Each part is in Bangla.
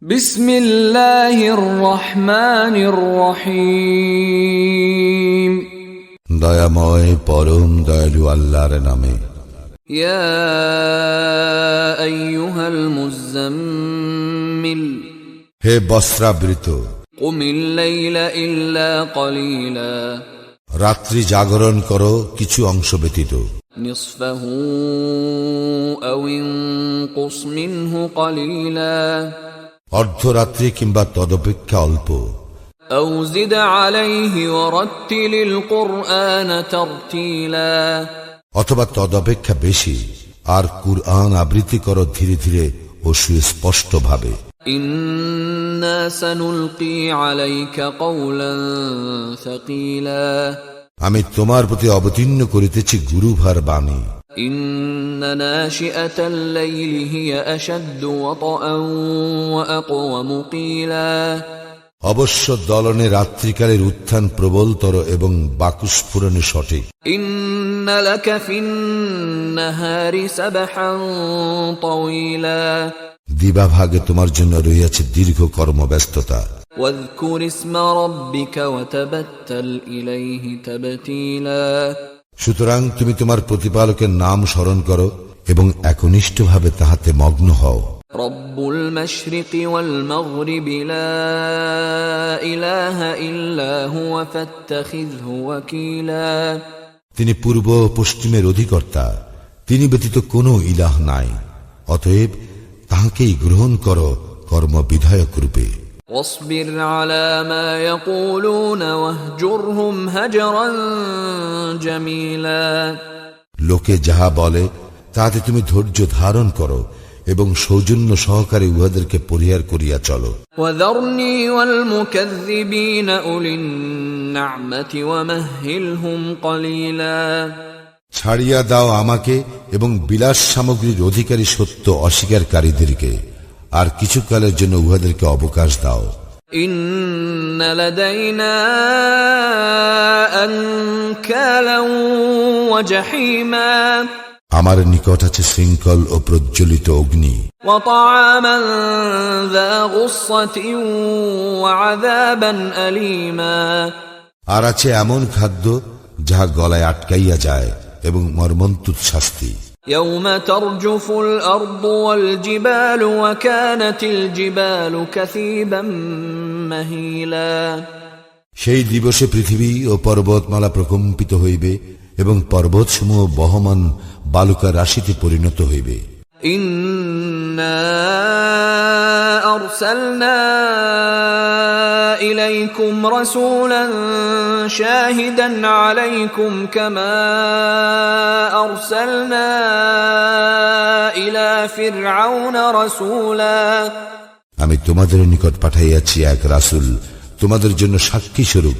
বিসমিল্লাহির রহমানির রহিম। দয়াময় পরম দয়ালু আল্লাহর নামে। ইয়া আইয়ুহাল মুযাম্মিল, হে বস্ত্রাবৃত, কুমিল লাইলা ইল্লা কলিলা, রাত্রি জাগরণ করো কিছু অংশ ব্যতীত। নিসফাহু আও ইনকুস মিনহু কলিলা, অর্ধরাত্রি কিংবা তদপেক্ষা অল্প। আও জিদ আলাইহি ওয়ারাত্তিলিল কুরআন তারতিলা, অথবা তদপেক্ষা বেশি, আর কুরআন আবৃত্তি করো ধীরে ধীরে ও সুস্পষ্ট ভাবে। ইন্না সানুলকি আলাইকা কওলান সাকিলা, আমি তোমার প্রতি অবতীর্ণ করিতেছি গুরুভার বাণী। ইন্না নাশিআতাল লাইলি হিয়া আশাদ্দু ওয়াতাআন ওয়া আকওয়ামু কিলা, অবশ্য দলনে রাত্রিকালের উত্থান প্রবলতর এবং বাকুস্ফুরণে সঠিক। ইন্না লাকা ফিন নাহারি সাবহান তাওয়িলা, দিবাভাগে তোমার জন্য রহিয়াছে দীর্ঘ কর্মব্যস্ততা। ওয়াযকুর ইসমা রাব্বিকা ওয়া তাবাত্তাল ইলাইহি তাবতীলা, সুতরাং তুমি তোমার প্রতিপালকের নাম স্মরণ করো এবং একনিষ্ঠভাবে তাহাতে মগ্ন হও। রব্বুল মাশরিকি ওয়াল মাগরিবি লা ইলাহা ইল্লা হুয়া ফাত্তাখিযহু ওয়াকিলা, তিনি পূর্ব ও পশ্চিমের অধিকর্তা, তিনি ব্যতীত কোনো ইলাহ নাই, অতএব তাহাকেই গ্রহণ করো কর্মবিধায়ক রূপে। ওয়াসবির আলা মা ইয়াকুলুনা ওয়াহজুরহুম হাজরান জামিলা, লোকে যাহা বলে তাতে তুমি ধৈর্য ধারণ করো এবং সৌজন্য সহকারে উহাদেরকে পরিহার করিয়া চলো। ওয়াযারনি ওয়াল মুকাযযিবিনা উলিন নি'মাতি ওয়ামাহহিলহুম কলিলা, ছাড়িয়া দাও আমাকে এবং বিলাস সামগ্রীর অধিকারী সত্য অস্বীকারীদেরকে, আর কিছুকালের জন্য উহাদেরকে অবকাশ দাও। ইন্না লাদাইনা আনকালান ওয়া জাহিমা, আমার নিকট আছে শৃঙ্খল ও প্রজ্বলিত অগ্নি। ওয়া তাআমান যা গুসসাতিন ওয়া আযাবান আলীমা, আর আছে এমন খাদ্য যাহা গলায় আটকাইয়া যায় এবং মর্মন্তুদ শাস্তি। ইয়াওমা তারজুফুল আরদু ওয়াল জিবালু ওয়া কানাতিল জিবালু কাসীবাম মাহিলা, সেই দিবসে পৃথিবী ও পর্বতমালা প্রকম্পিত হইবে এবং পর্বতসমূহ বহমান বালুকা রাশিতে পরিণত হইবে। ইন্না আরসালনা ইলাইকুম রাসূলান শাহিদান আলাইকুম কামা আরসালনা ইলা ফিরআউনা রাসূলা, আমি তোমাদের নিকট পাঠাইয়াছি এক রাসূল তোমাদের জন্য সাক্ষী স্বরূপ,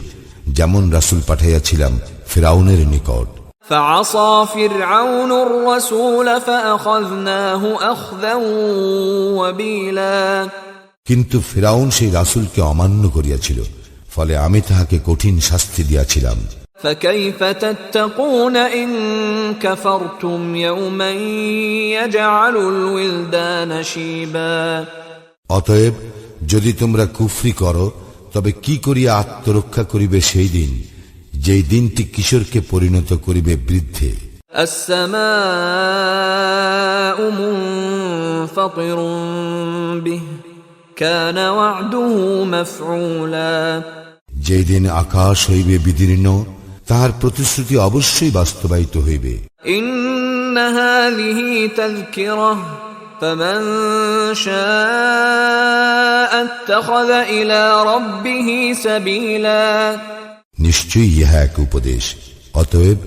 যেমন রাসূল পাঠাইয়াছিলাম ফিরআউনের নিকট। فعصى فرعون الرسول فأخذناه أخذا وبيلا, কিন্তু ফিরআউন সেই রাসূলকে অমান্য করিয়াছিল, ফলে আমি তাহাকে কঠিন শাস্তি দিয়াছিলাম। فكيف تتقون إن كفرتم يوما يجعل الولدان شيبا, অতএব যদি তোমরা কুফরি করো তবে কি করিয়া আত্মরক্ষা করিবে সেই দিন, যেই দিনটি কিশোরকে পরিণত করিবে বৃদ্ধে। السماء منفطر به كان وعده مفعولا, যেই দিন আকাশ হইবে বিদীর্ণ, তাহার প্রতিশ্রুতি অবশ্যই বাস্তবায়িত হইবে। إن هذه تذكرة فمن شاء اتخذ إلى ربه سبيلا, নিশ্চয়ই ইহা এক উপদেশ, অতএব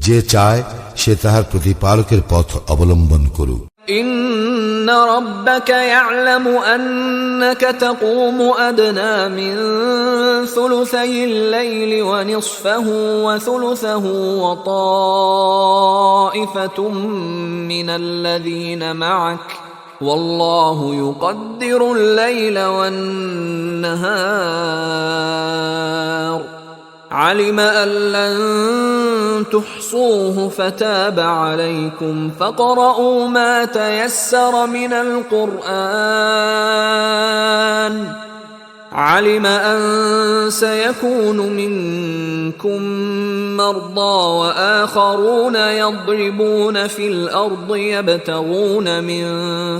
যে চায় সে তাহার প্রতিপালকের পথ অবলম্বন করুক। إن ربك يعلم أنك تقوم أدنى من ثلثي الليل ونصفه وثلثه وطائفة من الذين معك والله يقدر الليل والنهار علم أن لن تحصوه فتاب عليكم فاقرؤوا ما تيسر من القرآن علم أن سيكون منكم مرضى وآخرون يضربون في الأرض يبتغون من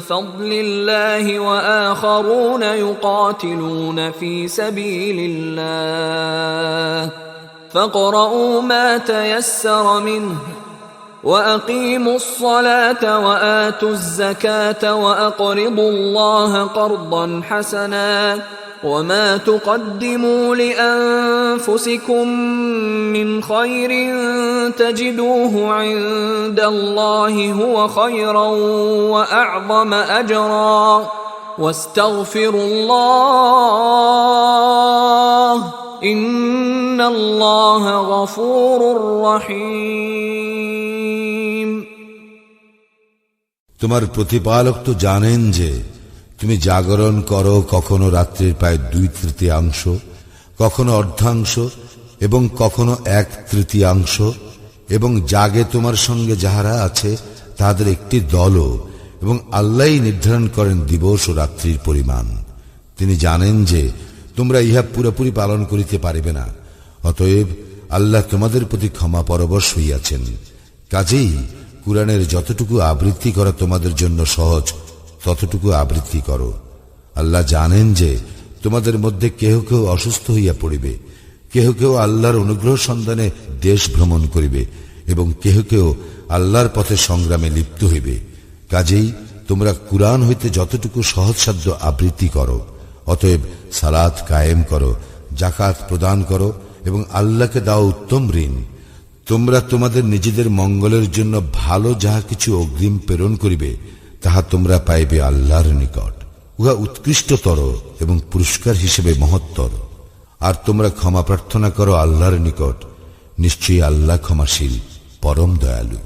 فضل الله وآخرون يقاتلون في سبيل الله فاقرؤوا ما تيسر منه وأقيموا الصلاة وآتوا الزكاة وأقرضوا الله قرضا حسنا وما تقدموا لأنفسكم من خير تجدوه عند الله هو خيرا وأعظم أجرا واستغفروا الله إن الله غفور رحيم তোমার প্রতিপালক তো জানেন যে তুমি জাগরণ করো কখনো রাত্রির প্রায় 2/3 কখনো অর্ধাংশ এবং কখনো 1/3 এবং জাগে তোমার সঙ্গে যাহারা আছে তাদের একটি দলও, এবং আল্লাহই নির্ধারণ করেন দিবস ও রাত্রির পরিমাণ। তিনি জানেন যে তোমরা ইহা পুরোপুরি পালন করিতে পারিবে না, অতএব আল্লাহ তোমাদের প্রতি ক্ষমা পরবশ হইয়াছেন। কাজেই কুরআনের যতটুকু আবৃত্তি করা তোমাদের জন্য সহজ ততটুকু আবৃত্তি করো। আল্লাহ জানেন যে তোমাদের মধ্যে কেহ কেউ অসুস্থ হইয়া পড়িবে, কেহ কেউ আল্লাহর অনুগ্রহ সন্ধানে দেশ ভ্রমণ করিবে এবং কেহ কেউ আল্লাহর পথে সংগ্রামে লিপ্ত হইবে। কাজেই তোমরা কুরআন হইতে যতটুকু সহজসাধ্য আবৃত্তি করো। অতএব সালাত কায়েম করো, জাকাত প্রদান করো এবং আল্লাহকে দাও উত্তম ঋণ। তোমরা তোমাদের নিজেদের মঙ্গলের জন্য ভালো যাহা কিছু অগ্রিম প্রেরণ করিবে তাহা তোমরা পাইবে আল্লাহর নিকট। উহা উৎকৃষ্টতর এবং পুরস্কার হিসেবে মহত্তর। আর তোমরা ক্ষমা প্রার্থনা করো আল্লাহর নিকট, নিশ্চয়ই আল্লাহ ক্ষমাশীল, পরম দয়ালু।